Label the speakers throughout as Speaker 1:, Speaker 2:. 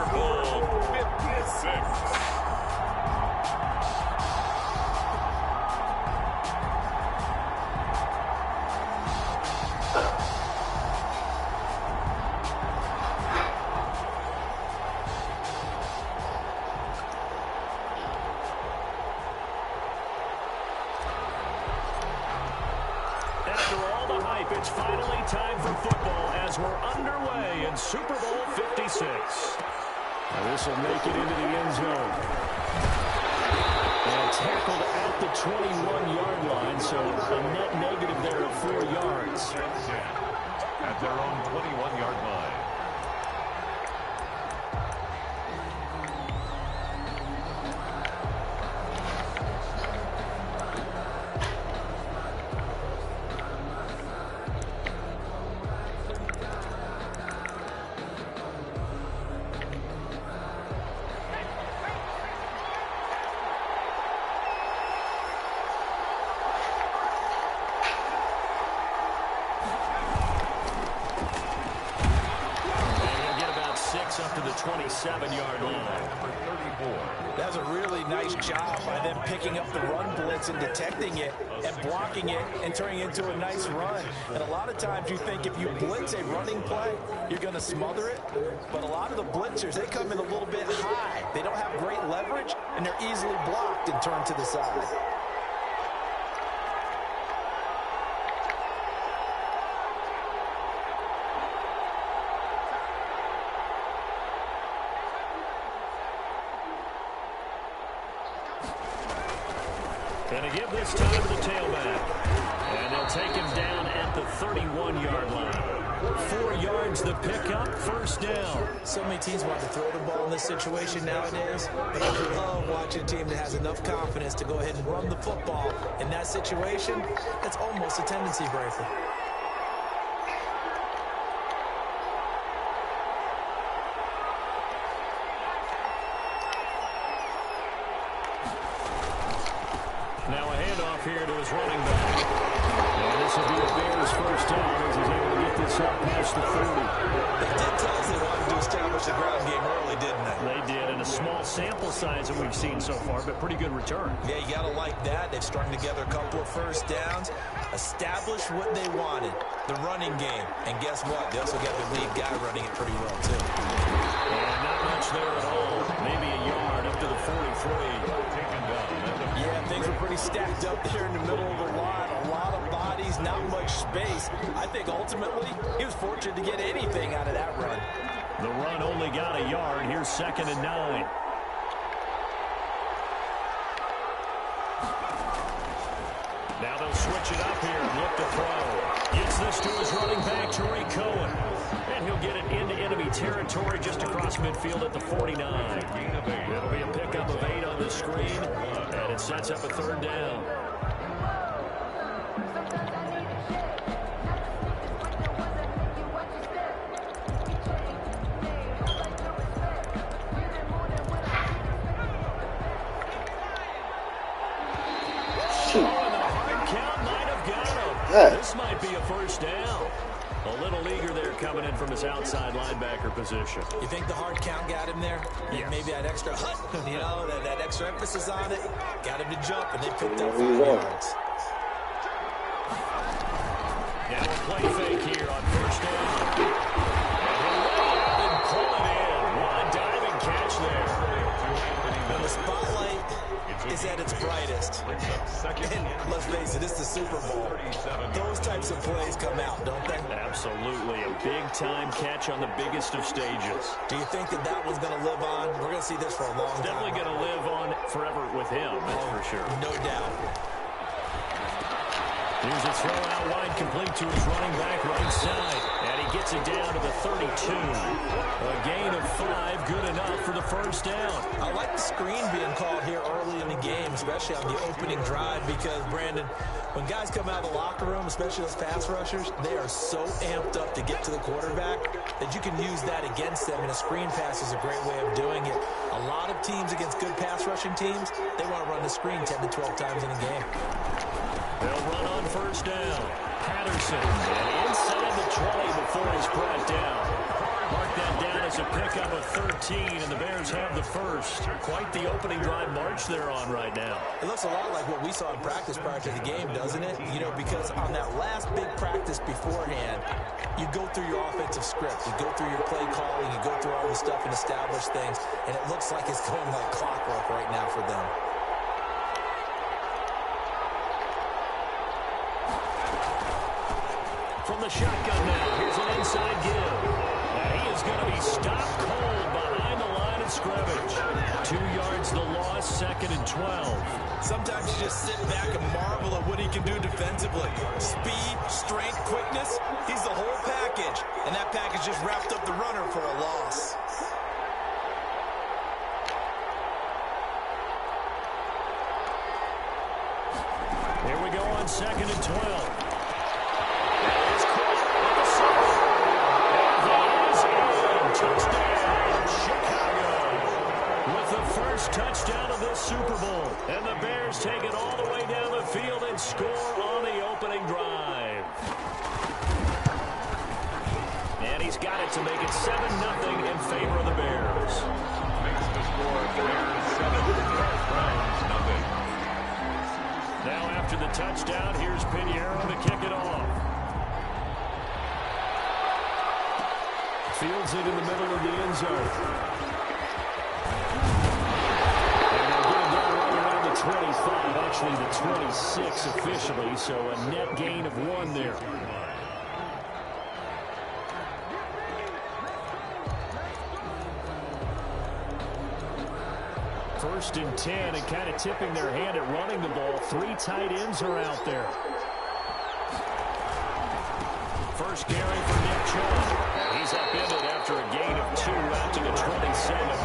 Speaker 1: Purple 56.
Speaker 2: It's finally time for football as we're underway in Super Bowl 56. Now this will make it into the end zone. And tackled at the 21-yard line, so a net negative there of 4 yards.
Speaker 1: At their own 21-yard line.
Speaker 2: Up to the 27-yard line.
Speaker 1: Number 34.
Speaker 3: That's a really nice job by them picking up the run blitz and detecting it and blocking it and turning it into a nice run. And a lot of times you think if you blitz a running play, you're going to smother it. But a lot of the blitzers, they come in a little bit high. They don't have great leverage, and they're easily blocked and turned to the side.
Speaker 2: Going to give this time to the tailback. And they'll take him down at the 31-yard line. 4 yards the pickup, first down.
Speaker 3: So many teams want to throw the ball in this situation nowadays, but I love watching a team that has enough confidence to go ahead and run the football. In that situation, it's almost a tendency breaker.
Speaker 2: Now a handoff here to his running back. And this will be a Bears first down as he's able to get this up past the 30.
Speaker 3: They did tell us they wanted to establish the ground game early, didn't they?
Speaker 2: They did, and a small sample size that we've seen so far, but pretty good return.
Speaker 3: Yeah, you got to like that. They've strung together a couple of first downs, established what they wanted, the running game. And guess what? They also got the lead guy running it pretty well, too.
Speaker 2: And not much there at all. Maybe a yard up to the 43.
Speaker 3: Yeah, things were pretty stacked up there in the middle of the line. A lot of bodies, not much space. I think ultimately he was fortunate to get anything out of that run.
Speaker 2: The run only got a yard. Here's 2nd and 9. Now they'll switch it up here and look to throw. Gets this to his running back, Tariq Cohen. And he'll get it into enemy territory just across midfield at the 49. It'll be a pickup of 8 on the screen, and it sets up a 3rd down. This might be a first down. A little eager there coming in from his outside linebacker position.
Speaker 3: You think the hard count got him there?
Speaker 2: Yes.
Speaker 3: Maybe that extra you know, that extra emphasis on it got him to jump, and they picked up 5 yards.
Speaker 2: Now a play fake here on first down. And pull it in. What a diving catch there.
Speaker 3: When the spotlight is at its brightest, and let's face it, it's the Super Bowl. Those types of plays come out, don't they?
Speaker 2: Absolutely. A big-time catch on the biggest of stages.
Speaker 3: Do you think that one's going to live on? We're going to see this for a long time.
Speaker 2: Definitely going to live on forever with him, that's for sure.
Speaker 3: No doubt.
Speaker 2: Here's a throw out wide, complete to his running back right side. And he gets it down to the 32. A gain of 5, good enough for the first down.
Speaker 3: I like the screen being called here early in the game, especially on the opening drive, because, Brandon, when guys come out of the locker room, especially those pass rushers, they are so amped up to get to the quarterback that you can use that against them, and a screen pass is a great way of doing it. A lot of teams against good pass rushing teams, they want to run the screen 10 to 12 times in a game.
Speaker 2: They'll run on first down. Patterson inside the 20 before he's brought down. Mark that down has a pickup of 13, and the Bears have the first. Quite the opening drive march they're on right now.
Speaker 3: It looks a lot like what we saw in practice prior to the game, doesn't it? You know, because on that last big practice beforehand, you go through your offensive script. You go through your play calling. You go through all the stuff and establish things, and it looks like it's going like clockwork right now for them.
Speaker 2: From the shotgun now, here's an inside give. And he is going to be stopped cold behind the line of scrimmage. 2 yards the loss, 2nd and 12.
Speaker 3: Sometimes you just sit back and marvel at what he can do defensively. Speed, strength, quickness, he's the whole package. And that package just wrapped up the runner for a loss.
Speaker 2: Here we go on 2nd and 12. Touchdown, Chicago. With the first touchdown of this Super Bowl. And the Bears take it all the way down the field and score on the opening drive. And he's got it to make it 7-0 in favor of the Bears.
Speaker 1: Makes the score Bears 7, Browns nothing.
Speaker 2: Now after the touchdown, here's Pinheiro to kick it off. Fields it in the middle of the end zone. And they'll get it down right around the 25, actually the 26 officially, so a net gain of 1 there. First and 10, and kind of tipping their hand at running the ball. 3 tight ends are out there. First carry for Nick Chubb. He's upended after a gain of 2 out to the 27.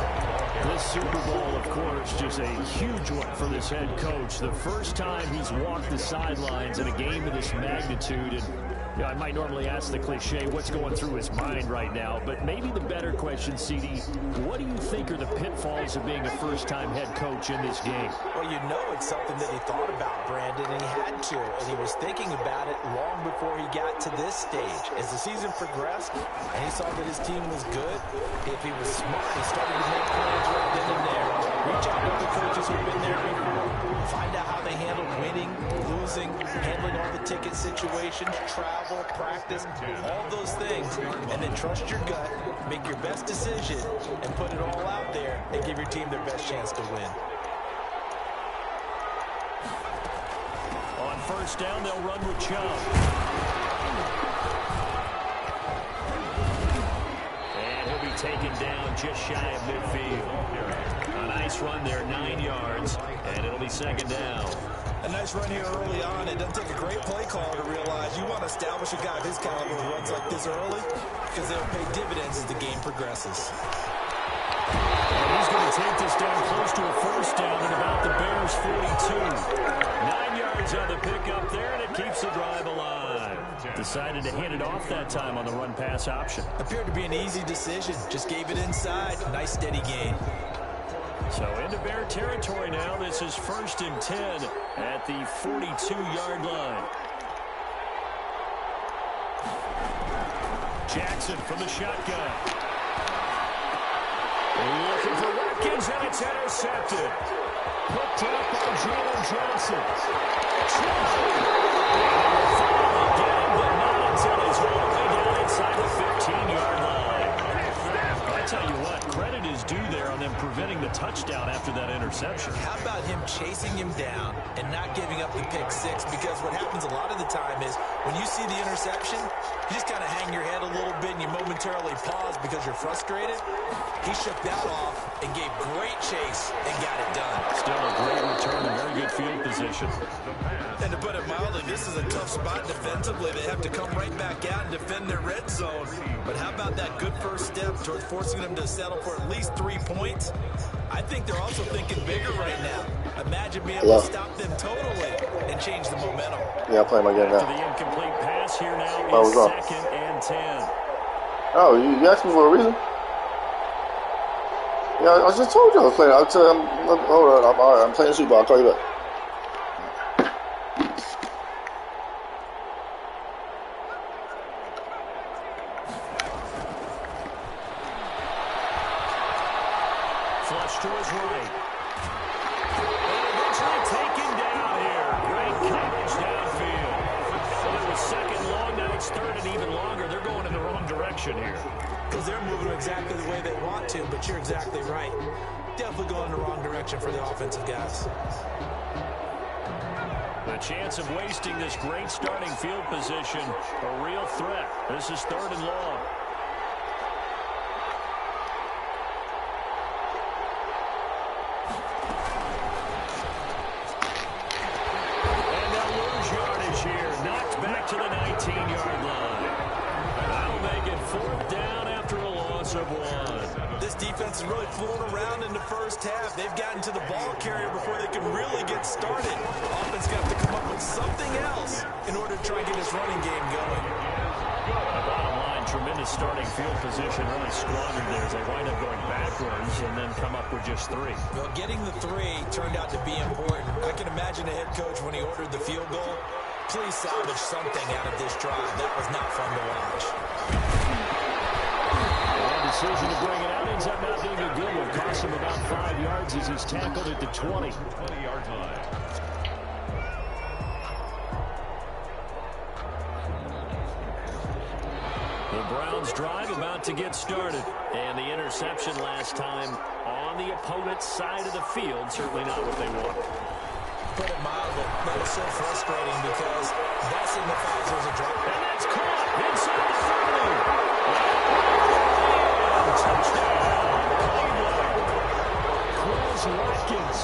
Speaker 2: This Super Bowl, of course, just a huge one for this head coach. The first time he's walked the sidelines in a game of this magnitude. And you know, I might normally ask the cliche, what's going through his mind right now? But maybe the better question, CD, what do you think are the pitfalls of being a first-time head coach in this game?
Speaker 3: Well, you know it's something that he thought about, Brandon, and he had to. And he was thinking about it long before he got to this stage. As the season progressed and he saw that his team was good, if he was smart, he started to make plans right then and there. Reach out to other coaches who've been there before. Find out how they handle winning, losing, handling all the ticket situations, travel, practice, all those things. And then trust your gut, make your best decision, and put it all out there and give your team their best chance to win.
Speaker 2: On first down, they'll run with Chubb. And he'll be taken down just shy of midfield. A nice run there, 9 yards, and it'll be 2nd down.
Speaker 3: A nice run here early on. It doesn't take a great play caller to realize you want to establish a guy of his caliber who runs like this early because they'll pay dividends as the game progresses.
Speaker 2: And he's going to take this down close to a first down at about the Bears' 42. 9 yards on the pickup there, and it keeps the drive alive. Decided to hand it off that time on the run-pass option.
Speaker 3: Appeared to be an easy decision. Just gave it inside. Nice steady gain.
Speaker 2: So into Bear territory now. This is 1st and 10 at the 42-yard line. Jackson from the shotgun. Looking for Watkins, and it's intercepted. Picked up by Jalen Johnson. But not until he's all the way down inside the 15-yard line. I tell you what, credit is due there on them preventing the touchdown after that interception.
Speaker 3: How about him chasing him down and not giving up the pick six? Because what happens a lot of the time is when you see the interception, you just kind of hang your head a little bit and you momentarily pause because you're frustrated. He shook that off and gave great chase and got it done.
Speaker 2: Still a great return and very good field position.
Speaker 3: And to put it mildly, this is a tough spot defensively. They have to come right back out and defend their red zone. But how about that good first step towards forcing them to settle for at least 3 points? I think they're also thinking bigger right now. Imagine being able to stop them totally and change the momentum.
Speaker 4: Yeah, I'm playing my game now.
Speaker 2: After the incomplete pass here now is 2nd and 10.
Speaker 4: Oh, you asked me for a reason? Yeah, I just told you I was playing. Hold on, I'm playing Super Bowl. I'll call you back.
Speaker 2: Flush to his right. And eventually taken down here. Great coverage downfield. So it was second long, now it's third and even longer. They're going in the wrong direction here.
Speaker 3: Because they're moving exactly the way they want to, but you're exactly right. Definitely going in the wrong direction for the offensive guys.
Speaker 2: The chance of wasting this great starting field position, a real threat. This is third and long. And they'll lose yardage here. Knocked back to the 19-yard line. And that'll make it fourth down after a loss of 1.
Speaker 3: This defense is really fooling around in the first half. They've gotten to the ball carrier before they can really get started. Offense got to come up with something else in order to try and get this running game going.
Speaker 2: The bottom line, tremendous starting field position, really squandered there as they wind up going backwards and then come up with just 3.
Speaker 3: Well, getting the 3 turned out to be important. I can imagine the head coach when he ordered the field goal. Please salvage something out of this drive. That was not fun to watch.
Speaker 2: Decision to bring it out ends up not being a good one. Cost him about 5 yards as he's tackled at the 20.
Speaker 1: 20-yard line.
Speaker 2: The Browns drive about to get started. And the interception last time on the opponent's side of the field. Certainly not what they want.
Speaker 3: Put it mildly, that was so frustrating because that signifies there's a drop.
Speaker 2: And that's caught inside the 30. Touchdown, Chris Watkins,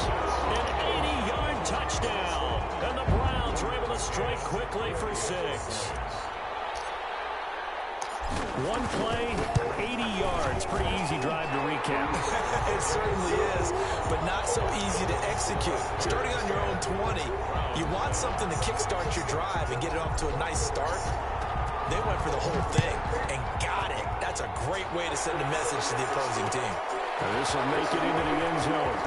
Speaker 2: an 80-yard touchdown. And the Browns were able to strike quickly for 6. One play, 80 yards. Pretty easy drive to recap.
Speaker 3: It certainly is, but not so easy to execute. Starting on your own 20, you want something to kickstart your drive and get it off to a nice start. They went for the whole thing and got it. That's a great way to send a message to the opposing team.
Speaker 2: And this will make it into the end zone.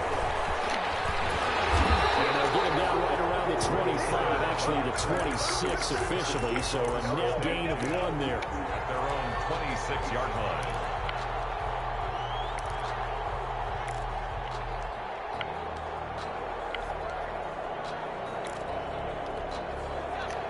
Speaker 2: And they'll get him down right around the 25, actually the 26 officially, so a net gain of 1 there.
Speaker 1: At their own 26-yard line.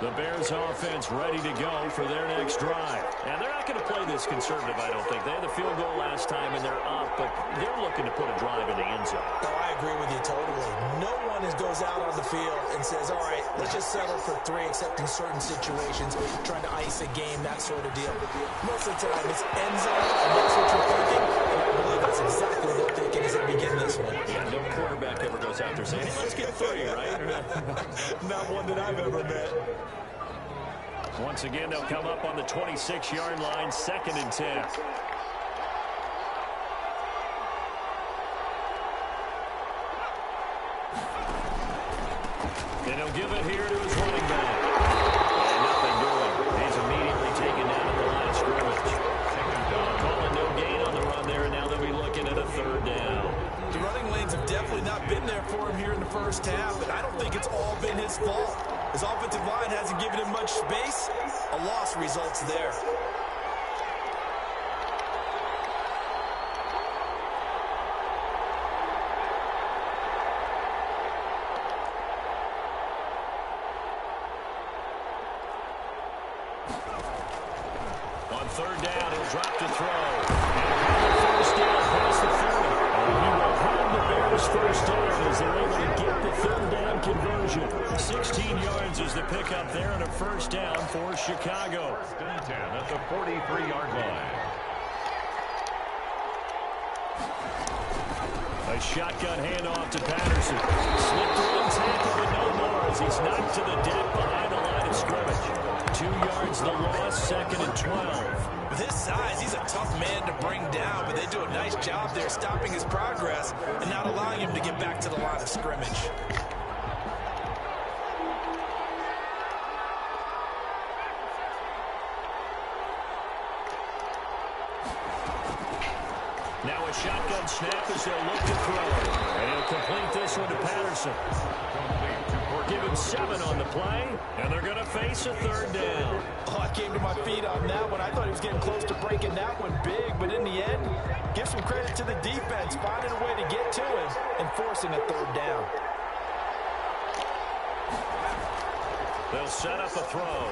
Speaker 2: The Bears offense ready to go for their next drive. And they're not going to play this conservative, I don't think. They had the field goal last time, and they're up, but they're looking to put a drive in the end zone.
Speaker 3: Oh, I agree with you totally. No one goes out on the field and says, all right, let's just settle for 3, except in certain situations, trying to ice a game, that sort of deal. Most of the time, it's end zone, and that's what you're thinking, and I believe that's exactly what they're thinking as they begin this one.
Speaker 2: Yeah, no quarterback ever goes out there saying, hey, let's get 3, right?
Speaker 3: Not one that I've ever met.
Speaker 2: Once again, they'll come up on the 26-yard line, 2nd and 10. And he'll give it here to his running back. And nothing doing. He's immediately taken down at the line of scrimmage. Calling no gain on the run there, and now they'll be looking at a 3rd down.
Speaker 3: The running lanes have definitely not been there for him here in the first half, and I don't think it's all been his fault. His offensive line hasn't given him much space. A loss results there.
Speaker 2: On 3rd down, he'll drop to throw. And first down past the 30. And he will have the Bears first down as they're able to get the 3rd down conversion. 16 yards is the pickup there and a first down for Chicago.
Speaker 1: 1st and 10 at the 43-yard line.
Speaker 2: A shotgun handoff to Patterson. Slipped one tackle, but no more as he's knocked to the deck behind the line of scrimmage. 2 yards the loss, 2nd and 12.
Speaker 3: With his size, he's a tough man to bring down, but they do a nice job there stopping his progress and not allowing him to get back to the line of scrimmage.
Speaker 2: Now a shotgun snap as they'll look to throw. And he'll complete this one to Patterson. Give him 7 on the play, and they're going to face a 3rd down.
Speaker 3: Oh, I came to my feet on that one. I thought he was getting close to breaking that one big, but in the end, give some credit to the defense, finding a way to get forcing a third down.
Speaker 2: They'll set up a throw.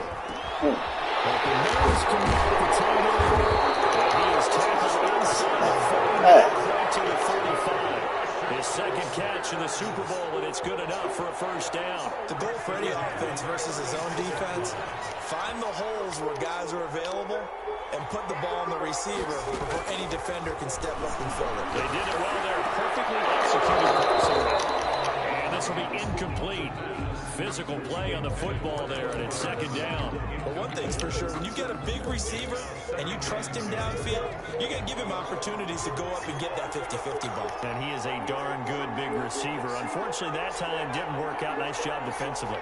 Speaker 2: But the Bears can make the tackle. And he is tackled inside the 40 to the 45. His second catch in the Super Bowl, and it's good enough for a first down.
Speaker 3: The goal for any offense versus his own defense, find the holes where guys are available and put the ball on the receiver before any defender can step up and fill it.
Speaker 2: They did it well there, perfectly executed. And this will be incomplete. Physical play on the football there, and it's second down.
Speaker 3: But one thing's for sure, when you get a big receiver and you trust him downfield, you're going to give him opportunities to go up and get that 50-50 ball.
Speaker 2: And he is a darn good big receiver. Unfortunately, that time didn't work out. Nice job defensively.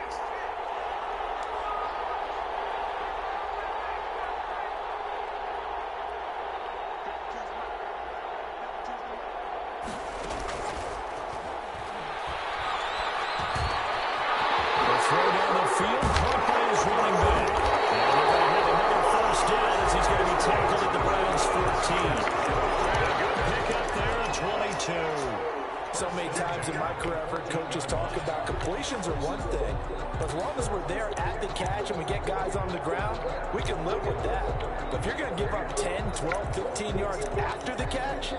Speaker 3: So many times in my career, I've heard coaches talk about completions are one thing, but as long as we're there at the catch and we get guys on the ground, we can live with that. But if you're going to give up 10, 12, 15 yards after the catch,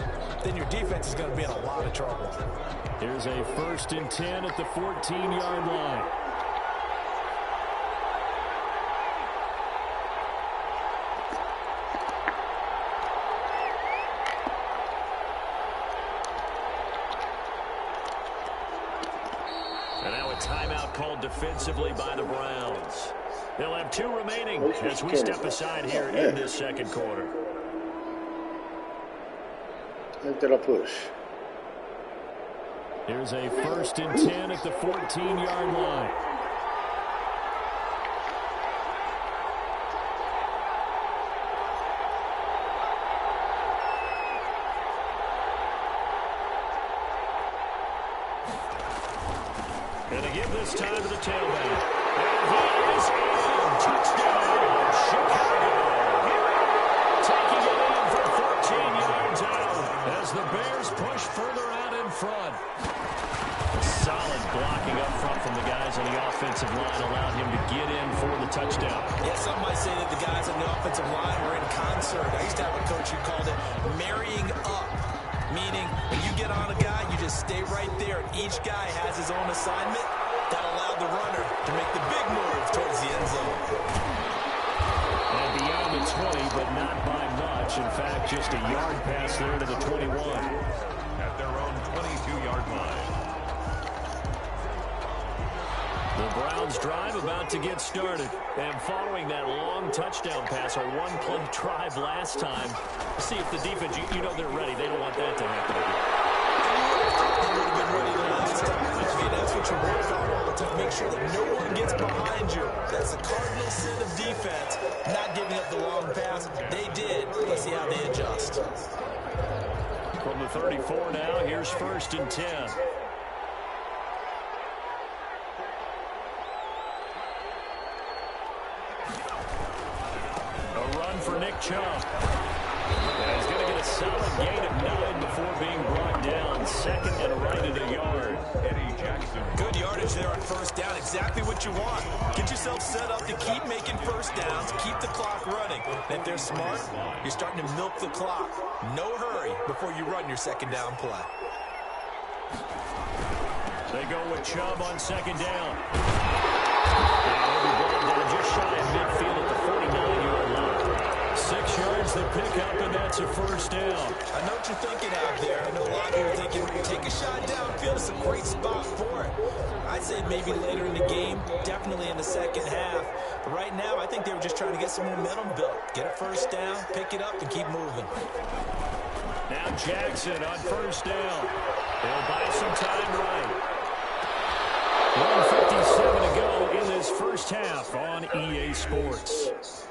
Speaker 3: then your defense is going to be in a lot of trouble.
Speaker 2: Here's a 1st and 10 at the 14-yard line. Timeout called defensively by the Browns. They'll have 2 remaining as we step aside here in this second quarter.
Speaker 4: Enter a push.
Speaker 2: Here's a 1st and 10 at the 14-yard line. And they give this time to the tailback. And he is in. Touchdown, Chicago. Taking it in from 14 yards out as the Bears push further out in front. Solid blocking up front from the guys on the offensive line allowed him to get in for the touchdown.
Speaker 3: Yeah, some might say that the guys on the offensive line were in concert. I used to have a coach who called it marrying up. Meaning, when you get on a guy, you just stay right there. And each guy has his own assignment. That allowed the runner to make the big move towards the end zone.
Speaker 2: And beyond the 20, but not by much. In fact, just a yard pass there to the 21.
Speaker 1: At their own 22-yard line.
Speaker 2: The Browns drive about to get started. And following that long touchdown pass, a one-play drive last time, see if the defense, you know they're ready. They don't want that to happen again.
Speaker 3: They would have been ready the last time. I mean, that's what you work on all the time. Make sure that no one gets behind you. That's the cardinal sin of defense, not giving up the long pass. They did. Let's see how they adjust.
Speaker 2: From the 34 now, here's 1st and 10. For Nick Chubb. And he's going to get a solid gain of 9 before being brought down. Second and right at a yard.
Speaker 1: Eddie Jackson.
Speaker 3: Good yardage there on first down. Exactly what you want. Get yourself set up to keep making first downs, keep the clock running. And if they're smart, you're starting to milk the clock. No hurry before you run your second down play.
Speaker 2: They go with Chubb on second down. And he'll be brought down just shy of midfield at the 49-yard line. 6 yards to pick up, and that's a first down.
Speaker 3: I know what you're thinking out there. I know a lot of you are thinking, take a shot downfield. It's a great spot for it. I'd say maybe later in the game, definitely in the second half. But right now, I think they were just trying to get some momentum built. Get a first down, pick it up, and keep moving.
Speaker 2: Now Jackson on first down. They'll buy some time right. 1:57 to go in this first half on EA Sports.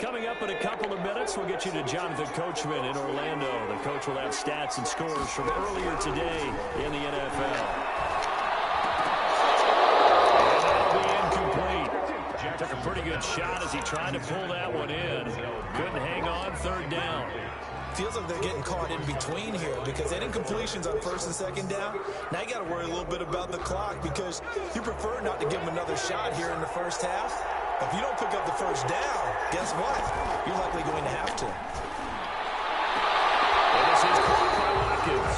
Speaker 2: Coming up in a couple of minutes, we'll get you to Jonathan Coachman in Orlando. The coach will have stats and scores from earlier today in the NFL. Took a pretty good shot as he tried to pull that one in. Couldn't hang on, third down.
Speaker 3: Feels like they're getting caught in between here because they didn't completions on first and second down. Now you got to worry a little bit about the clock because you prefer not to give them another shot here in the first half. If you don't pick up the first down, guess what? You're likely going to have to.
Speaker 2: And this is caught by Watkins.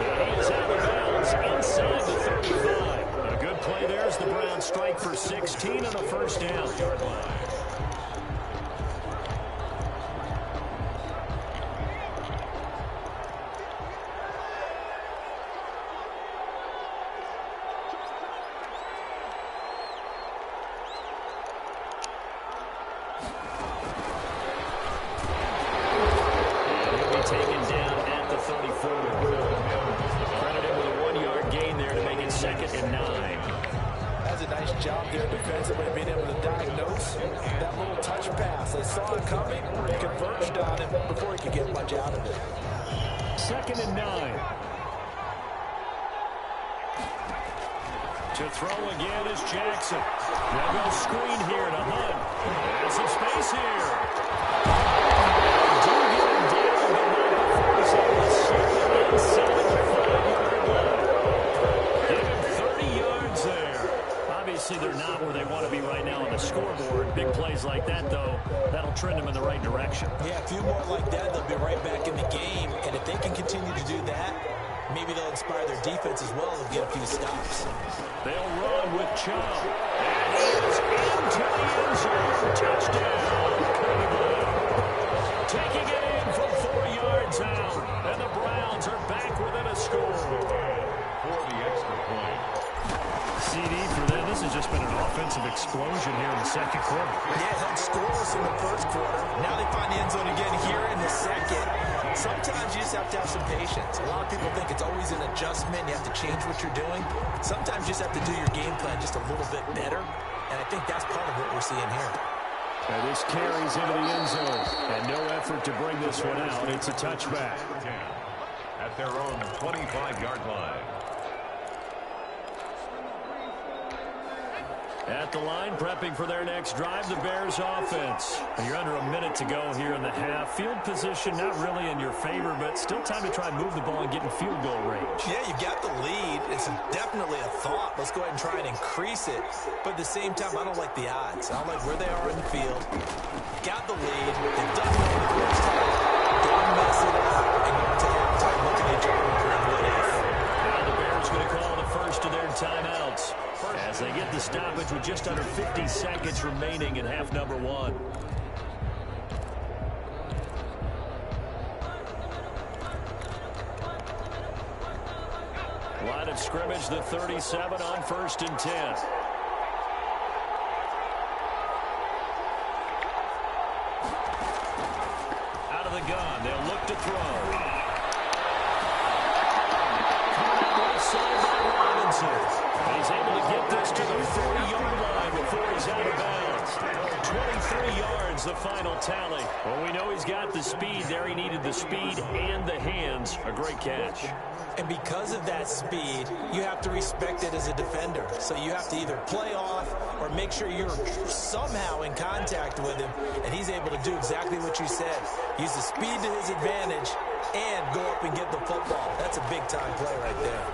Speaker 2: And he is out of bounds inside the 35. A good play there as the Browns strike for 16 on a first down. Yard line. Second and 9. To throw again is Jackson. They'll go screen here to Hunt. There's some space here. Do get him down, but not before he's able to circle inside the 5-yard line. Give him 30 yards there. Obviously, they're not where they want to be right now on the scoreboard. Big plays like that, though, that'll trend them in the right direction.
Speaker 3: Yeah, a few more like that, they'll be right back in the game. And if they can continue to do that, maybe they'll inspire their defense as well and get a few stops.
Speaker 2: They'll run with Chubb. And he is into the end zone. Touchdown, Cleveland. Taking it in from 4 yards out. And the Browns are back within a score.
Speaker 1: For the extra point.
Speaker 2: CD for them. This has just been an offensive explosion here in the second quarter.
Speaker 3: Yeah, held scoreless in the first quarter. Now they find the end zone again here in the second. Sometimes you just have to have some patience. A lot of people think it's always an adjustment. You have to change what you're doing. Sometimes you just have to do your game plan just a little bit better. And I think that's part of what we're seeing here.
Speaker 2: And this carries into the end zone. And no effort to bring this one out. It's a touchback.
Speaker 1: At their own 25-yard line.
Speaker 2: At the line, prepping for their next drive, the Bears offense. You're under a minute to go here in the half. Field position not really in your favor, but still time to try and move the ball and get in field goal range.
Speaker 3: Yeah, you got the lead. It's definitely a thought. Let's go ahead and try and increase it. But at the same time, I don't like the odds. I don't like where they are in the field. Got the lead. They've done well in the first half. Don't mess it up and go into halftime looking at each other wondering what if.
Speaker 2: Now the Bears going to call the first of their timeouts as they get the stoppage with just under 50 seconds remaining in half number 1. Line of scrimmage, the 37 on 1st and 10. Out of the gun, they'll look to throw. Side by Robinson. And he's able to get this to the 40-yard line before he's out of bounds. 23 yards, the final tally. Well, we know he's got the speed there. He needed the speed and the hands. A great catch.
Speaker 3: And because of that speed, you have to respect it as a defender. So you have to either play off or make sure you're somehow in contact with him. And he's able to do exactly what you said. Use the speed to his advantage and go up and get the football. That's a big-time play right there.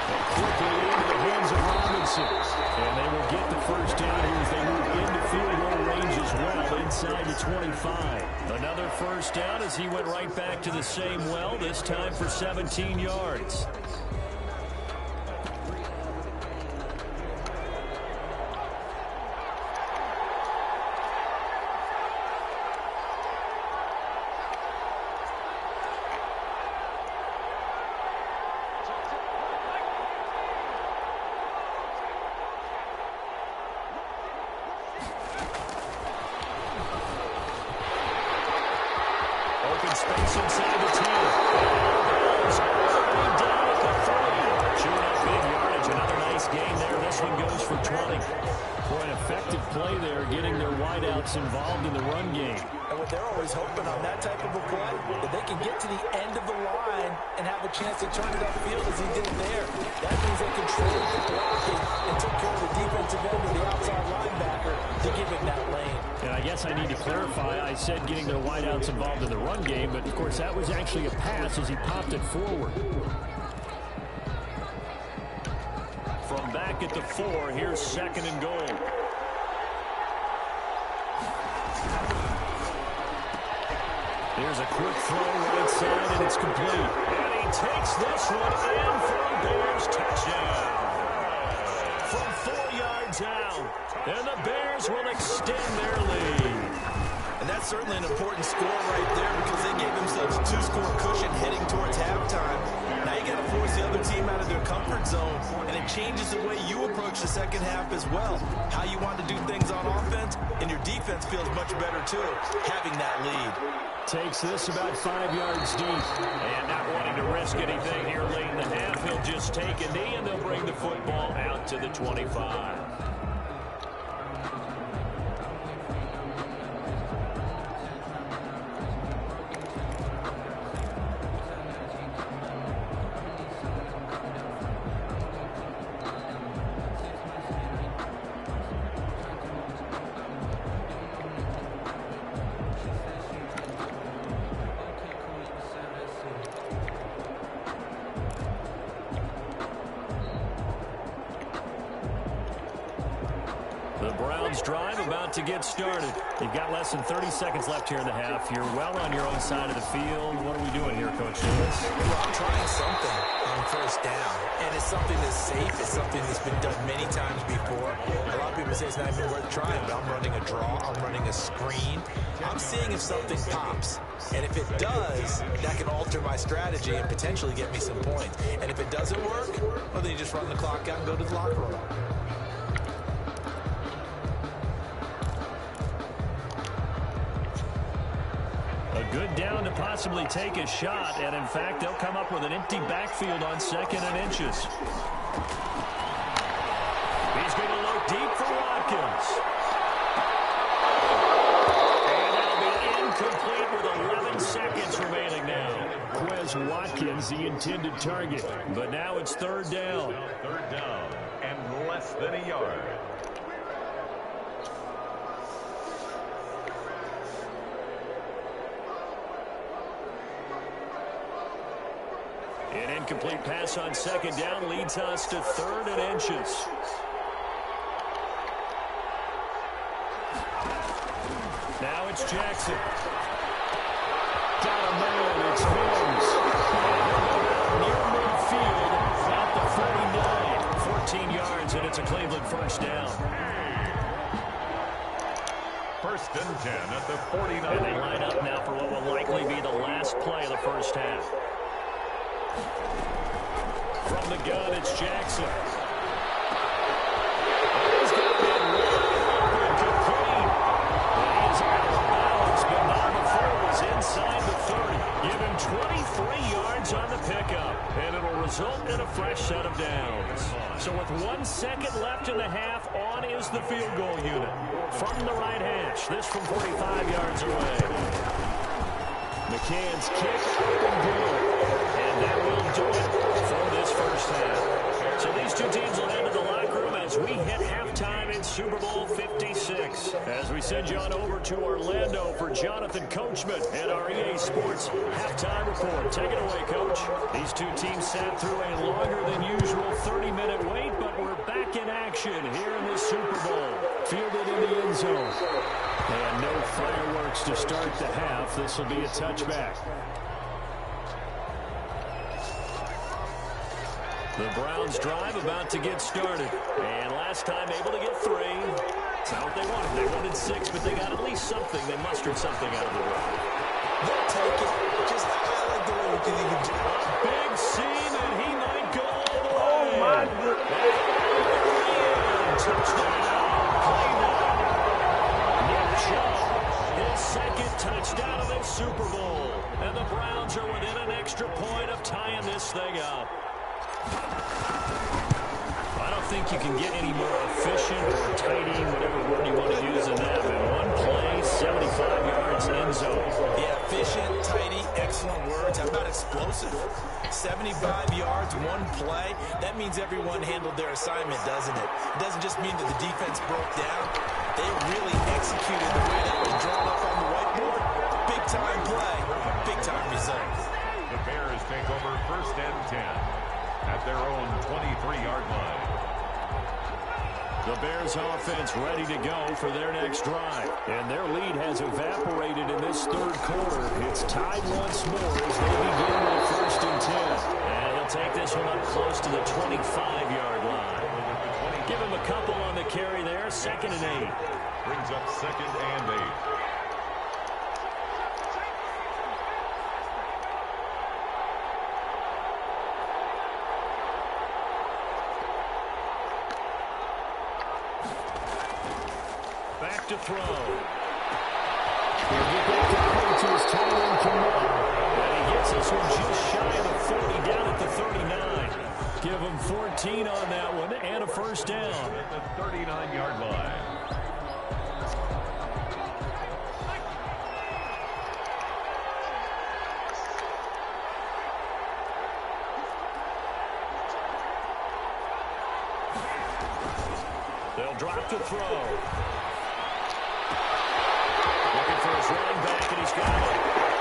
Speaker 2: Quickly into the hands of Robinson. And they will get the first down here as they move into field goal range as well inside the 25. Another first down as he went right back to the same well, this time for 17 yards. Open space inside the 10. Ball's already down at the 30. Chewing up big yardage. Another nice gain there. This one goes for 20. For an effective play there, getting their wideouts involved in the run game.
Speaker 3: And what they're always hoping on that type of a play, that they can get to the end of the line and have a chance to turn it upfield as he did there. That means they controlled the blocking and took care of the defensive end of the outside linebacker to give him that lane.
Speaker 2: And I guess I need to clarify, I said getting their wideouts involved in the run game, but of course that was actually a pass as he popped it forward. From back at the 4, here's 2nd and goal. Here's a quick throw right side, and it's complete. And he takes this one in for a Bears touchdown. From 4 yards out, and the Bears will extend their lead.
Speaker 3: And that's certainly an important score right there because they gave themselves a 2-score cushion heading towards halftime. Now you got to force the other team out of their comfort zone, and it changes the way you approach the second half as well. How you want to do things on offense, and your defense feels much better too, having that lead.
Speaker 2: Takes this about 5 yards deep. And not wanting to risk anything here late in the half, he'll just take a knee, and they'll bring the football out to the 25. The Browns drive about to get started. You've got less than 30 seconds left here in the half. You're well on your own side of the field. What are we doing here, Coach Davis?
Speaker 3: Well, I'm trying something on first down, and it's something that's safe. It's something that's been done many times before. A lot of people say it's not even worth trying, but I'm running a draw. I'm running a screen. I'm seeing if something pops, and if it does, that can alter my strategy and potentially get me some points. And if it doesn't work, well, then you just run the clock out and go to the locker room.
Speaker 2: Good down to possibly take a shot, and in fact, they'll come up with an empty backfield on 2nd and inches. He's going to look deep for Watkins. And that'll be incomplete with 11 seconds remaining now. Quez Watkins, the intended target, but now it's 3rd down.
Speaker 1: 3rd down and less than a yard.
Speaker 2: An incomplete pass on 2nd down leads us to 3rd and inches. Now it's Jackson. Got a man, it's Mills. Near midfield, at the 49. 14 yards, and it's a Cleveland 1st down.
Speaker 1: 1st and 10 at the 49.
Speaker 2: And they line up now for what will likely be the last play of the first half. From the gun, it's Jackson. He's got it in complete. And he is out of bounds, but not before he's inside the 30. Give him 23 yards on the pickup, and it'll result in a fresh set of downs. So with 1 second left in the half, on is the field goal unit. From the right hash, this from 45 yards away. McCann's kick up and good. And that will do it for this first half. So these two teams will head to the locker room as we hit halftime in Super Bowl 56. As we send you on over to Orlando for Jonathan Coachman at our EA Sports halftime report. Take it away, Coach. These two teams sat through a longer than usual 30-minute wait, but we're back in action here in the Super Bowl. Fielded in the end zone. And no fireworks to start the half. This will be a touchback. The Browns drive about to get started. And last time able to get 3. It's not what they wanted. They wanted 6, but they got at least something. They mustered something out of the drive.
Speaker 3: They'll take it. Just I like the way we can even do it.
Speaker 2: Big seam, and he might go all the way.
Speaker 4: Oh, my goodness.
Speaker 2: Touchdown, Cleveland. Nick Chubb, his 2nd touchdown of the Super Bowl. And the Browns are within an extra point of tying this thing up. I don't think you can get any more efficient or tidy, whatever word you want to use in that. But one play, 75 yards, end zone.
Speaker 3: Yeah, efficient, tidy, excellent words. How about explosive? 75 yards, one play. That means everyone handled their assignment, doesn't it? It doesn't just mean that the defense broke down. They really executed the way that was drawn up on the whiteboard. Big-time play, big-time result.
Speaker 1: The Bears take over 1st and 10 at their own 23-yard line.
Speaker 2: The Bears offense ready to go for their next drive. And their lead has evaporated in this third quarter. It's tied once more as they begin with 1st and 10. And they'll take this one up close to the 25-yard line. Give him a couple on the carry there. 2nd and 8.
Speaker 1: Brings up 2nd and 8.
Speaker 2: Back to throw. He'll get back to his tight end, Kamal. And he gets this one just shy of the 40 down at the 39. Give him 14 on that one and a 1st down.
Speaker 1: At the 39-yard line.
Speaker 2: They'll drop to throw. Looking for his running back, and he's got it.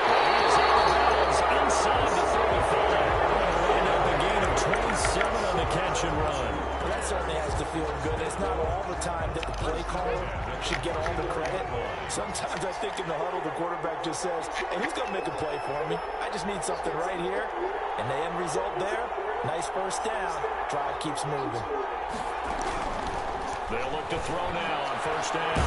Speaker 2: He is out of bounds inside the 35. Going to land up a gain of 27 on the catch and run.
Speaker 3: Well, that certainly has to feel good. It's not all the time that the play caller should get all the credit. Sometimes I think in the huddle, the quarterback just says, hey, who's going to make a play for me? I just need something right here. And the end result there, nice 1st down. Drive keeps moving.
Speaker 2: They'll look to throw now on 1st down.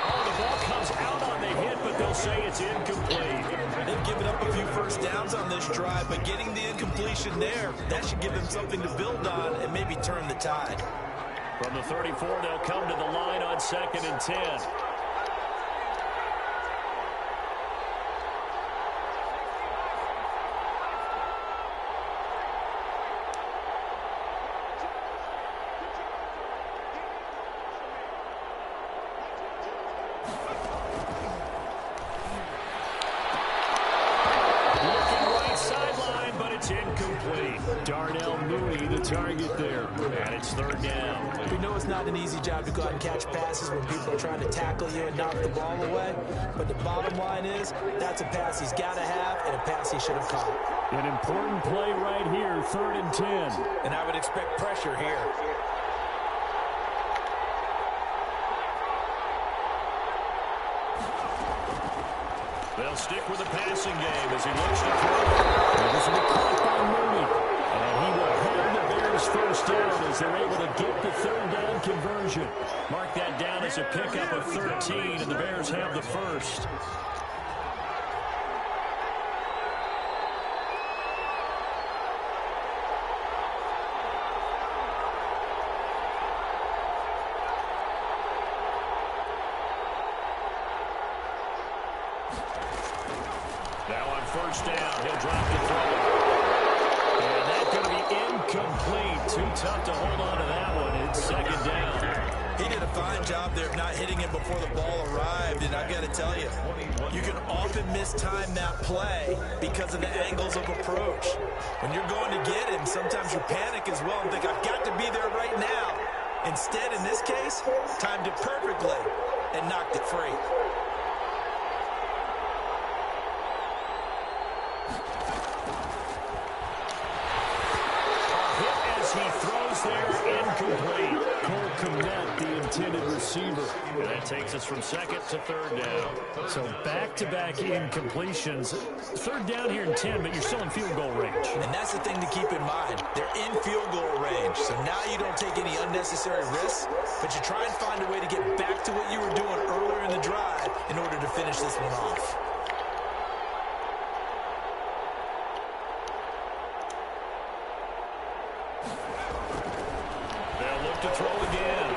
Speaker 2: Oh, the ball comes out on the hit, but they'll say it's incomplete.
Speaker 3: They've given up a few 1st downs on this drive, but getting the incompletion there, that should give them something to build on and maybe turn the tide.
Speaker 2: From the 34, they'll come to the line on 2nd and 10. Target there, and it's 3rd down.
Speaker 3: We know it's not an easy job to go out and catch passes when people are trying to tackle you and knock the ball away, but the bottom line is that's a pass he's got to have and a pass he should have caught.
Speaker 2: An important play right here, 3rd and 10.
Speaker 3: And I would expect pressure here.
Speaker 2: They'll stick with the passing game as he looks to throw. This will be caught by Mooney. And he will hold the Bears 1st down as they're able to get the 3rd down conversion. Mark that down as a pickup of 13, and the Bears have the 1st. Now on 1st down, he'll drop the throw. And that's going to be incomplete. Too tough to hold on to that one. It's 2nd down.
Speaker 3: He did a fine job there of not hitting it before the ball arrived, and I've got to tell you, you can often mistime that play because of the angles of approach. When you're going to get him, sometimes you panic as well and think, I've got to be there right now. Instead, in this case, timed it perfectly and knocked it free.
Speaker 2: He throws there, incomplete. Cole Kmet, the intended receiver. And that takes us from 2nd to 3rd down. So back-to-back incompletions. 3rd down here in 10, but you're still in field goal range.
Speaker 3: And that's the thing to keep in mind. They're in field goal range. So now you don't take any unnecessary risks, but you try and find a way to get back to what you were doing earlier in the drive in order to finish this one off.
Speaker 2: To throw again.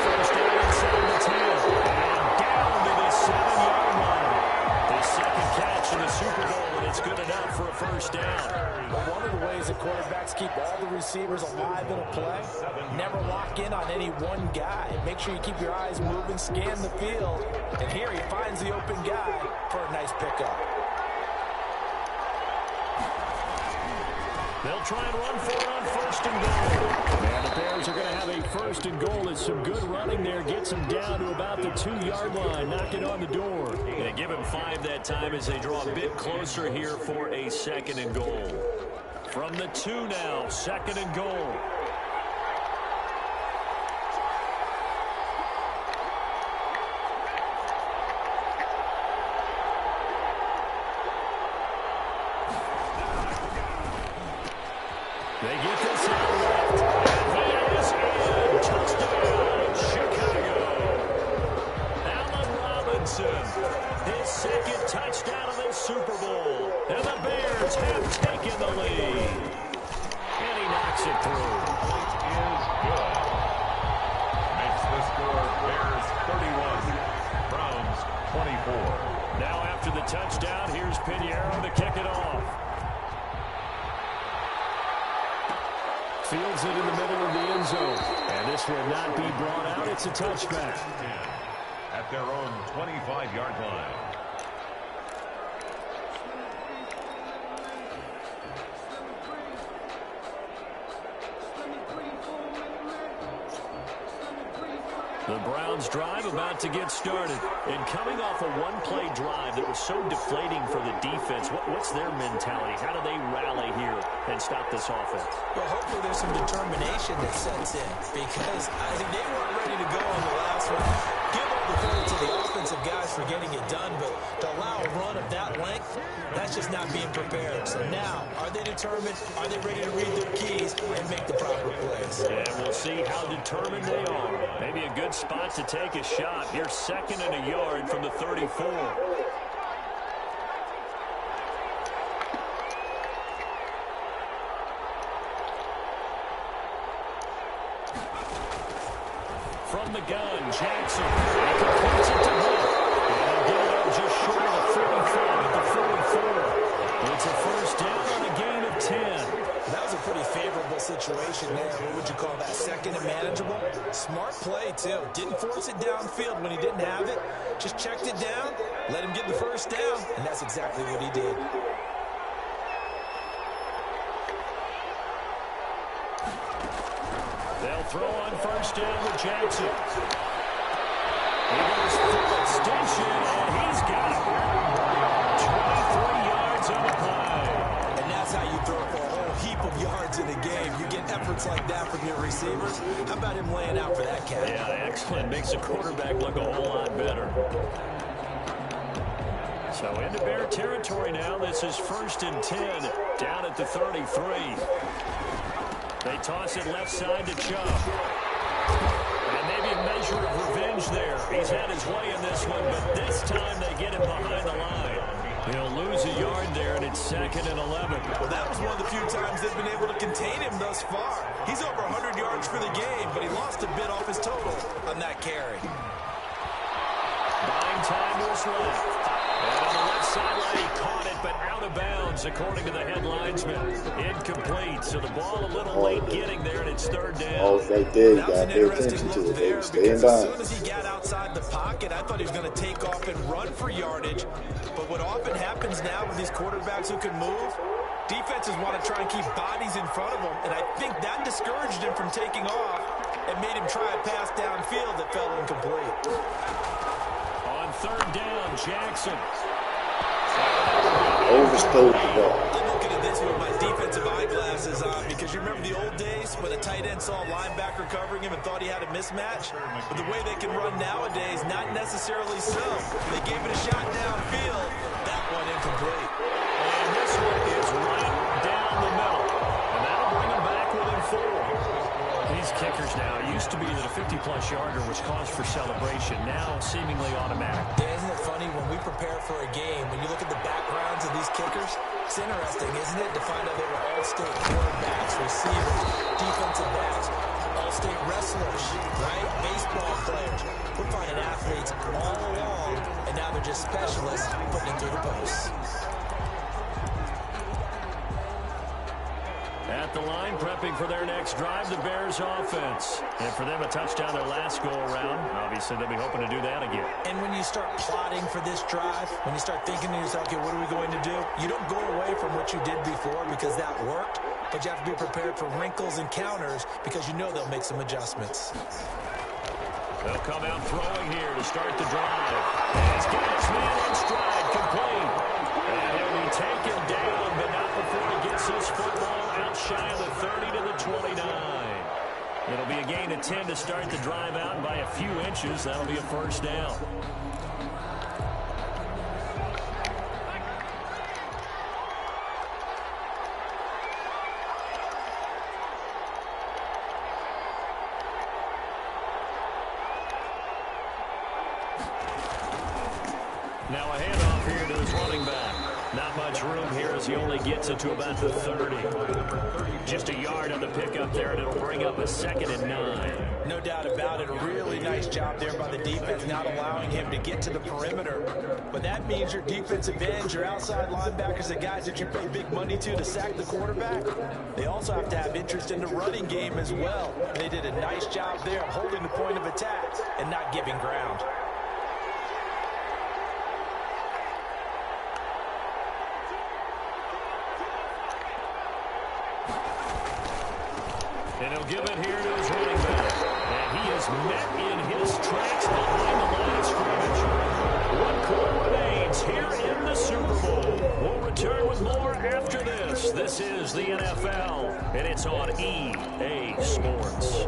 Speaker 2: First down inside the 10. And down to the 7-yard line. The 2nd catch of the Super Bowl, and it's good enough for a first down.
Speaker 3: Well, one of the ways that quarterbacks keep all the receivers alive in a play, never lock in on any one guy. Make sure you keep your eyes moving, scan the field, and here he finds the open guy for a nice pickup.
Speaker 2: They'll try and run for it on first and goal. And the Bears are going to have a first and goal. It's some good running there. Gets them down to about the 2-yard line. Knocking on the door. They give him 5 that time as they draw a bit closer here for a second and goal. From the 2 now, second and goal. They get this out left. He is in. Touchdown, Chicago. Allen Robinson, his second touchdown of the Super Bowl. And the Bears have taken the lead. And he knocks it through.
Speaker 1: It is good. Makes the score Bears 31, Browns 24.
Speaker 2: Now after the touchdown, here's Pinheiro to kick it off. Fields it in the middle of the end zone. And this will not be brought out. It's a touchback.
Speaker 1: At their own 25-yard line.
Speaker 2: The Browns drive about to get started. And coming off a one-play drive that was so deflating for the defense, what's their mentality? How do they rally here and stop this offense?
Speaker 3: Well, hopefully there's some determination that sets in because I think they weren't ready to go on the last one. Give all the credit to the offensive guys for getting it done, but to allow a run of that length, that's just not being prepared. So now, are they determined? Are they ready to read their keys and make the proper plays?
Speaker 2: And we'll see how determined they are. Maybe a good spot to take a shot. Here's second and a yard from the 34. From the gun, Jackson. He completes it to Hunt. And they'll get it up just short of the 45 at the 44. It's a first down on a gain of 10.
Speaker 3: That was a pretty favorable situation there. What would you call that? Second and manageable? Smart play, too. Didn't force it downfield when he didn't have it. Just checked it down, let him get the first down, and that's exactly what he did.
Speaker 2: They'll throw on first down with Jackson. He goes full extension, and he's got it. 23 yards on the play.
Speaker 3: And that's how you throw for a whole heap of yards in a game. You get efforts like that from your receivers. How about him laying out for that cat?
Speaker 2: Yeah, excellent. Makes the quarterback look a whole lot better. So into Bear territory now. This is first and 10 down at the 33. They toss it left side to Chubb. And maybe a measure of revenge there. He's had his way in this one, but this time they get him behind the line. He'll lose a yard there, and it's second and 11.
Speaker 3: Well, that was one of the few times they've been able to contain him thus far. He's over 100 yards for the game, but he lost a bit off his total on that carry.
Speaker 2: Buying time was left. And on the left sideline, he caught it, but out of bounds, according to the head linesman. Incomplete, so the ball a little late getting there, and it's third down.
Speaker 4: Oh, right there. You
Speaker 3: That was
Speaker 4: got
Speaker 3: an
Speaker 4: to pay
Speaker 3: interesting
Speaker 4: attention to
Speaker 3: look
Speaker 4: it,
Speaker 3: there
Speaker 4: baby. Stay in
Speaker 3: because as soon
Speaker 4: bounds.
Speaker 3: as he got outside the pocket, I thought he was going to take off and run for yardage. But what often happens now with these quarterbacks who can move, defenses want to try and keep bodies in front of them, and I think that discouraged him from taking off and made him try a pass downfield that fell incomplete.
Speaker 2: On third down, Jackson.
Speaker 4: Overstowed the ball.
Speaker 3: I'm looking at this with my defensive eyeglasses on because you remember the old days when a tight end saw a linebacker covering him and thought he had a mismatch? But the way they can run nowadays, not necessarily so. They gave it a shot downfield. That one incomplete.
Speaker 2: And this one is right down the middle. And that'll bring him back within 4. These kickers now, it used to be that a 50-plus yarder was cause for celebration. Now seemingly automatic.
Speaker 3: Yeah, isn't it funny when we prepare for a game, when you look at the backgrounds of these kickers, it's interesting, isn't it, to find out they were all-state quarterbacks, receivers, defensive backs, all-state wrestlers, right? Baseball players. We're finding athletes all along, and now they're just specialists putting it through the posts.
Speaker 2: at the line, prepping for their next drive, the Bears offense. And for them, a touchdown their last go-around. Obviously, they'll be hoping to do that again.
Speaker 3: And when you start plotting for this drive, when you start thinking to yourself, okay, what are we going to do? You don't go away from what you did before because that worked, but you have to be prepared for wrinkles and counters because you know they'll make some adjustments.
Speaker 2: They'll come out throwing here to start the drive. And he's got his man in stride, complete. And he'll be taken down, but not before he gets his football out shy of the 30 to the 29. It'll be a gain of 10 to start the drive out, and by a few inches, that'll be a first down. Now a handoff here to his running back. Not much room here as he only gets it to about the 30. Just a yard on the pickup there, and it'll bring up a 2nd and 9.
Speaker 3: No doubt about it. A really nice job there by the defense, not allowing him to get to the perimeter. But that means your defensive ends, your outside linebackers, the guys that you pay big money to sack the quarterback, they also have to have interest in the running game as well. They did a nice job there of holding the point of attack and not giving ground.
Speaker 2: And he'll give it here to his running back. And he is met in his tracks behind the line of scrimmage. 1 quarter remains here in the Super Bowl. We'll return with more after this. This is the NFL, and it's on EA Sports.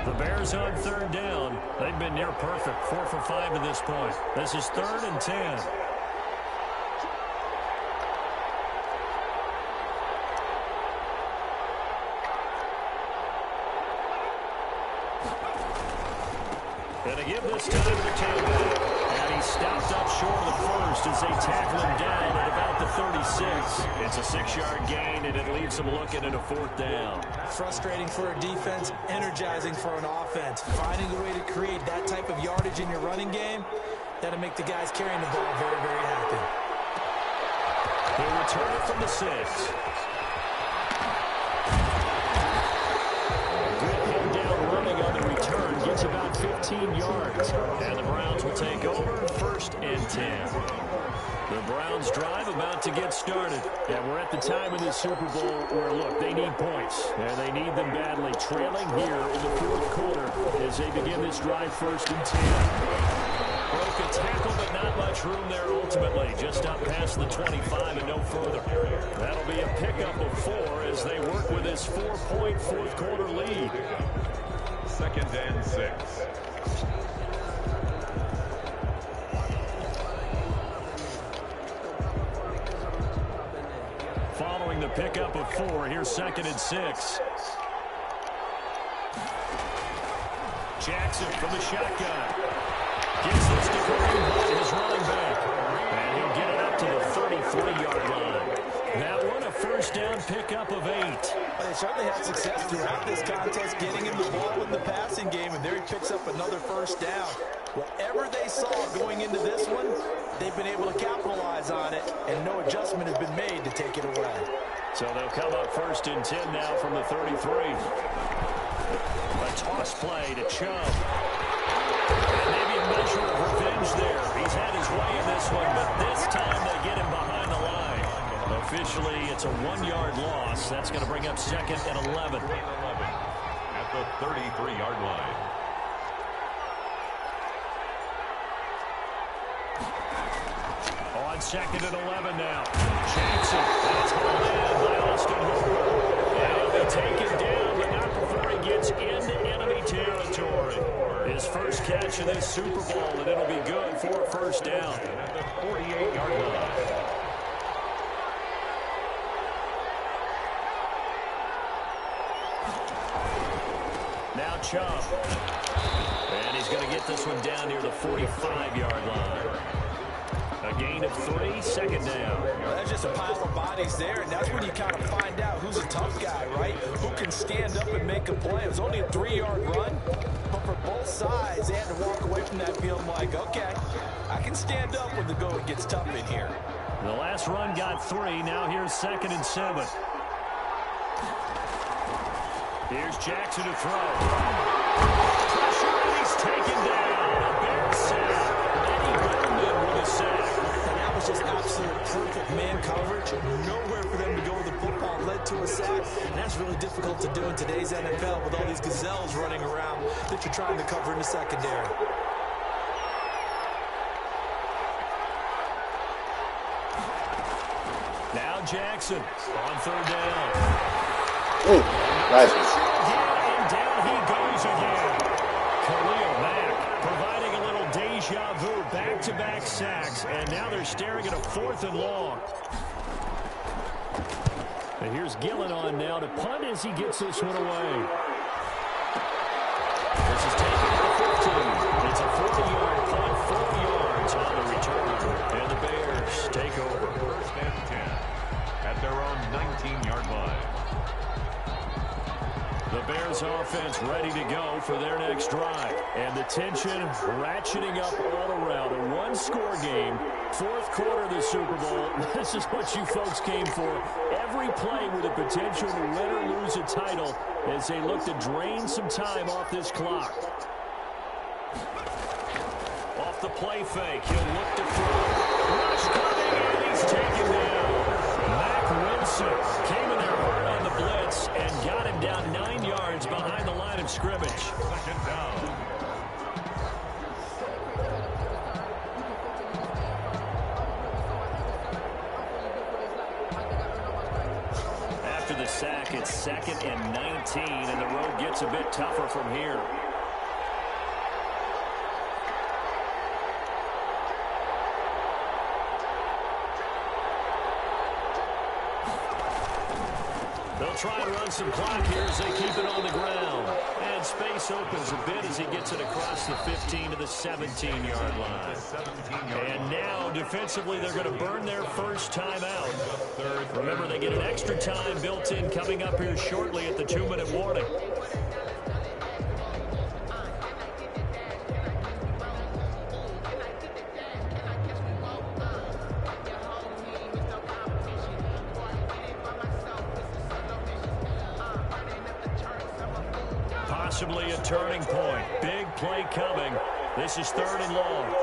Speaker 2: The Bears on 3rd down. They've been near perfect, 4 for 5 to this point. This is 3rd and 10. And to give this time to the tailback. And he stopped up short of the first as they tackle him down at about the 36. It's a 6-yard gain, and it leaves him looking at a 4th down.
Speaker 3: Frustrating for a defense, energizing for an offense. Finding a way to create that type of yardage in your running game, that'll make the guys carrying the ball very, very happy.
Speaker 2: He'll return it from the 6. On the return, gets about 15 yards. And the Browns will take over 1st and 10. The Browns drive about to get started. And we're at the time of the Super Bowl where, look, they need points. And they need them badly. Trailing here in the 4th quarter as they begin this drive 1st and 10. Broke a tackle, but not much room there ultimately. Just up past the 25 and no further. That'll be a pickup of 4 as they work with this 4-point 4th quarter lead.
Speaker 1: 2nd and 6.
Speaker 2: Following the pickup of 4, here's 2nd and 6. Jackson from the shotgun. Gives this to Kareem Hunt, his running back. And he'll get it up to the 33-yard line. That one, a 1st down pickup of 8.
Speaker 3: Well, they certainly had success throughout this contest, getting him the ball in the passing game, and there he picks up another 1st down. Whatever they saw going into this one, they've been able to capitalize on it, and no adjustment has been made to take it away.
Speaker 2: So they'll come up 1st and 10 now from the 33. A toss play to Chubb. Maybe a measure of revenge there. He's had his way in this one, but this time they get him behind the line. Officially, it's a 1-yard loss. That's going to bring up 2nd and 11.
Speaker 1: At the 33-yard line.
Speaker 2: On 2nd and 11 now. Jackson. That's hauled in by Austin Hooper. And he'll be taken down, but not before he gets into enemy territory. His first catch of this Super Bowl, and it'll be good for a 1st down.
Speaker 1: At the 48-yard line.
Speaker 2: Now Chubb. And he's going to get this one down near the 45-yard line. A gain of 3, 2nd down.
Speaker 3: Well, that's just a pile of bodies there, and that's when you kind of find out who's a tough guy, right? Who can stand up and make a play. It was only a 3-yard run, but for both sides, they had to walk away from that feeling like, okay, I can stand up when the going gets tough in here.
Speaker 2: The last run got 3. Now here's 2nd and 7. Here's Jackson to throw. Pressure, and he's taken down. A Bears sack. Eddie Goldman with a sack.
Speaker 3: And that was just absolute perfect man coverage. Nowhere for them to go with the football. Led to a sack. And that's really difficult to do in today's NFL with all these gazelles running around that you're trying to cover in the secondary.
Speaker 2: Now Jackson on 3rd down.
Speaker 4: Nice.
Speaker 2: And down he goes again. Khalil Mack providing a little deja vu. Back-to-back sacks. And now they're staring at a 4th and long. And here's Gillen on now to punt as he gets this one away. This is taken at the 15. It's a 40-yard punt, 4 yards on the return. And the Bears take over.
Speaker 1: 1st and 10 at their own 19-yard line.
Speaker 2: The Bears offense ready to go for their next drive. And the tension ratcheting up all around. A one-score game, 4th quarter of the Super Bowl. This is what you folks came for. Every play with the potential to win or lose a title as they look to drain some time off this clock. Off the play fake, he'll look to throw. Rush coming, and he's taken down. Mack Wilson came in there hard on the blitz and got him down 9 yards behind the line of scrimmage.
Speaker 1: 2nd down.
Speaker 2: After the sack, it's 2nd and 19, and the road gets a bit tougher from here. They'll try and run some clock here as they keep it on the ground. And space opens a bit as he gets it across the 15 to the 17-yard line. And now, defensively, they're going to burn their first timeout. Remember, they get an extra time built in coming up here shortly at the 2-minute warning. Possibly a turning point. Big play coming. This is 3rd and long.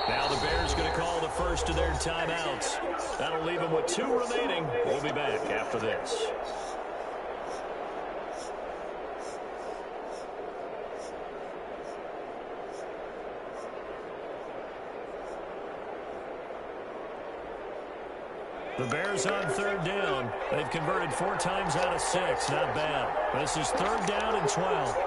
Speaker 2: Now the Bears going to call the first of their timeouts. That'll leave them with 2 remaining. We'll be back after this. The Bears on 3rd down. They've converted 4 times out of 6. Not bad. This is 3rd down and 12.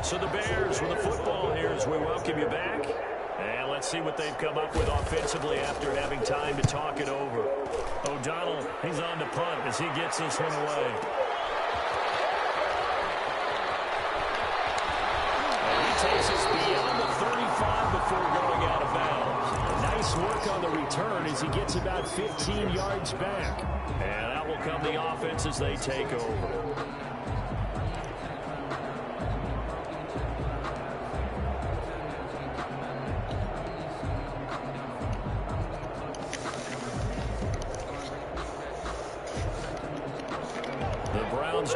Speaker 2: So the Bears with the football here as we welcome you back. And let's see what they've come up with offensively after having time to talk it over. O'Donnell, he's on to punt as he gets this one away. And he takes us beyond the 35 before going out of bounds. Nice work on the return as he gets about 15 yards back. And that will come the offense as they take over.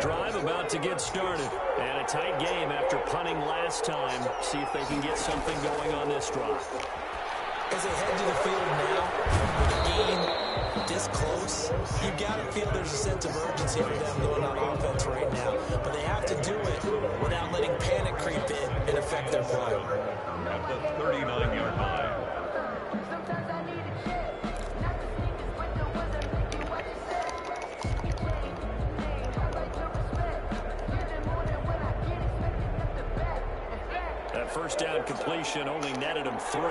Speaker 2: Drive about to get started. And a tight game after punting last time. See if they can get something going on this drive.
Speaker 3: As they head to the field now, with a game this close, you've got to feel there's a sense of urgency for them going on offense right now. But they have to do it without letting panic creep in and affect their play.
Speaker 1: At the 39-yard line.
Speaker 2: first down completion only netted him 3.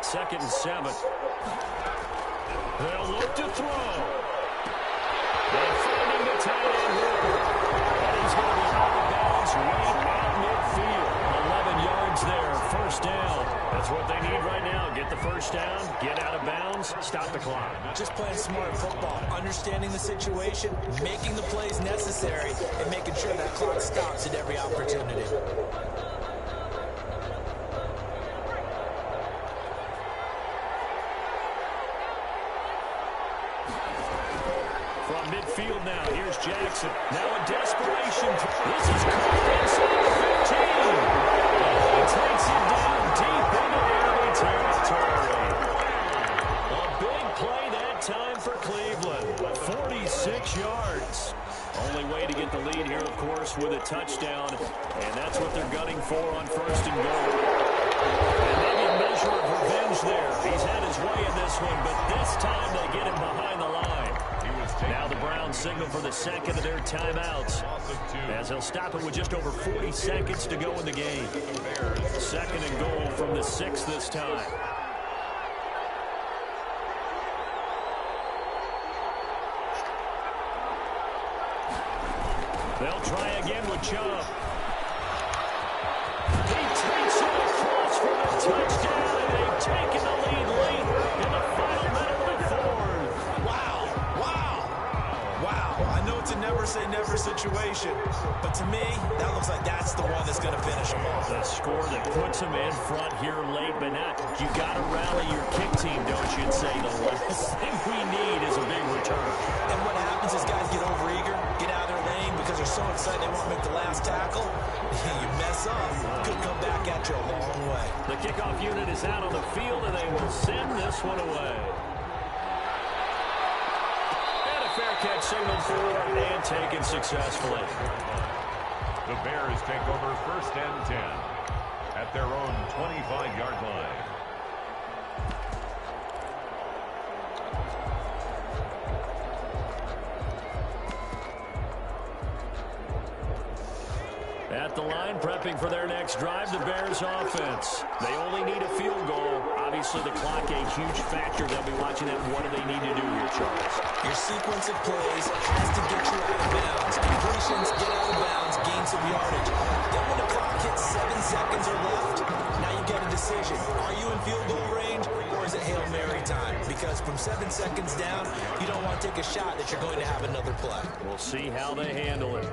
Speaker 2: 2nd and 7. They'll look to throw. They're finding the tight end Hooper. And he's going to be out of bounds right at midfield. 11 yards there, first down. That's what they need right now. Get the first down, get out of bounds, stop the clock.
Speaker 3: Just playing smart football, understanding the situation, making the plays necessary, and making sure that clock stops at every opportunity.
Speaker 2: From midfield now, here's Jackson. Now a desperation. This is caught inside the 15. He takes it down deep into enemy territory. A big play that time for Cleveland. 46 yards. Only way to get the lead here, of course, with a touchdown. And that's what they're gunning for on 1st and goal. And maybe a measure of revenge there. He's had his way in this one, but this time they get him behind the line. Now the Browns signal for the 2nd of their timeouts, as they'll stop it with just over 40 seconds to go in the game. 2nd and goal from the 6 this time. They'll try again with Chubb. He takes it across for the touchdown, and they've taken the lead late in the final minute of the 4th.
Speaker 3: Wow, I know it's a never-say-never situation, but to me, that looks like that's the one that's going to finish them off.
Speaker 2: The score that puts them in front here late, but not. You got to rally your kick team, don't you, and say the last thing we need is a big return.
Speaker 3: And what happens is guys get overeager, get out of their lane because they're so excited they want to make the last tackle. You mess up, could come back at you a long way.
Speaker 2: The kickoff unit is out on the field, and they will send this one away. Fair catch signaled for and taken successfully.
Speaker 1: The Bears take over 1st and 10 at their own 25-yard line.
Speaker 2: At the line, prepping for their next drive, the Bears offense. They only need a field goal. Obviously, the clock a huge factor. They'll be watching that. What do they need to do here, Charles?
Speaker 3: Your sequence of plays has to get you out of bounds. Completions, get out of bounds, gain some yardage. Then when the clock hits 7 seconds or left, now you get a decision. Are you in field goal range, or is it Hail Mary time? Because from 7 seconds down, you don't want to take a shot that you're going to have another play.
Speaker 2: We'll see how they handle it.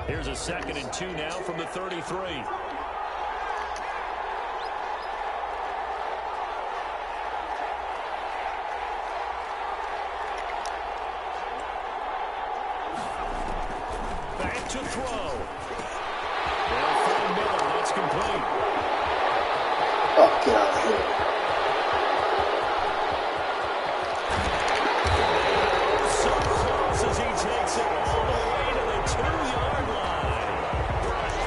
Speaker 2: Here's a 2nd and 2 now from the 33. Back to throw. They'll find Miller. That's complete.
Speaker 4: Oh, get out of here.
Speaker 2: So close as he takes it all the way to the 2-yard line.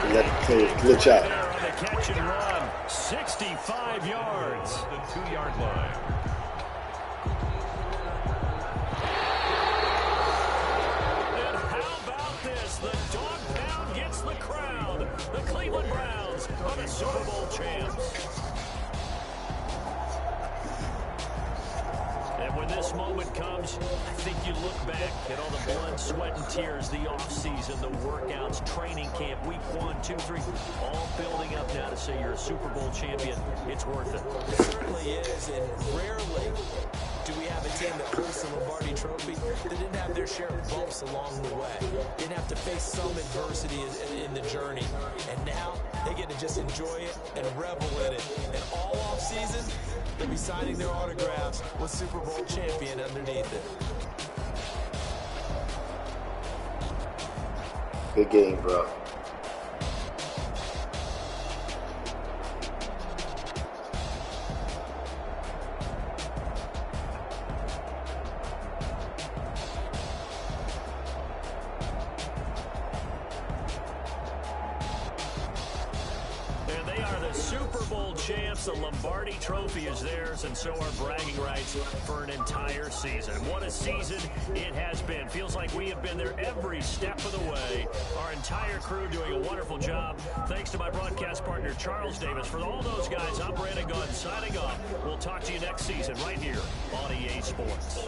Speaker 4: You got to glitch out.
Speaker 2: There on the catch and run. 65 yards.
Speaker 1: The 2-yard line.
Speaker 2: And how about this? The dog pound gets the crowd. The Cleveland Browns are the Super Bowl champs. And when this moment comes, I think you look back at all the blood, sweat, and tears, the offseason, the workouts, training camp, week 1, 2, 3, all building up now to say you're a Super Bowl champion. It's worth it.
Speaker 3: It certainly is, and rarely do we have a team that hosts the Lombardi Trophy that didn't have their share of bumps along the way, didn't have to face some adversity in the journey, and now they get to just enjoy it and revel in it. And all offseason, they'll be signing their autographs with Super Bowl champion underneath it.
Speaker 4: Good game, bro.
Speaker 2: And they They are the Super Bowl champs. The Lombardi Trophy is theirs, and so are bragging rights for an entire season. What a season it has been. Feels like we have been there every step of the way. Our entire crew doing a wonderful job. Thanks to my broadcast partner, Charles Davis. For all those guys, I'm Brandon Gaudin signing off. We'll talk to you next season right here on EA Sports.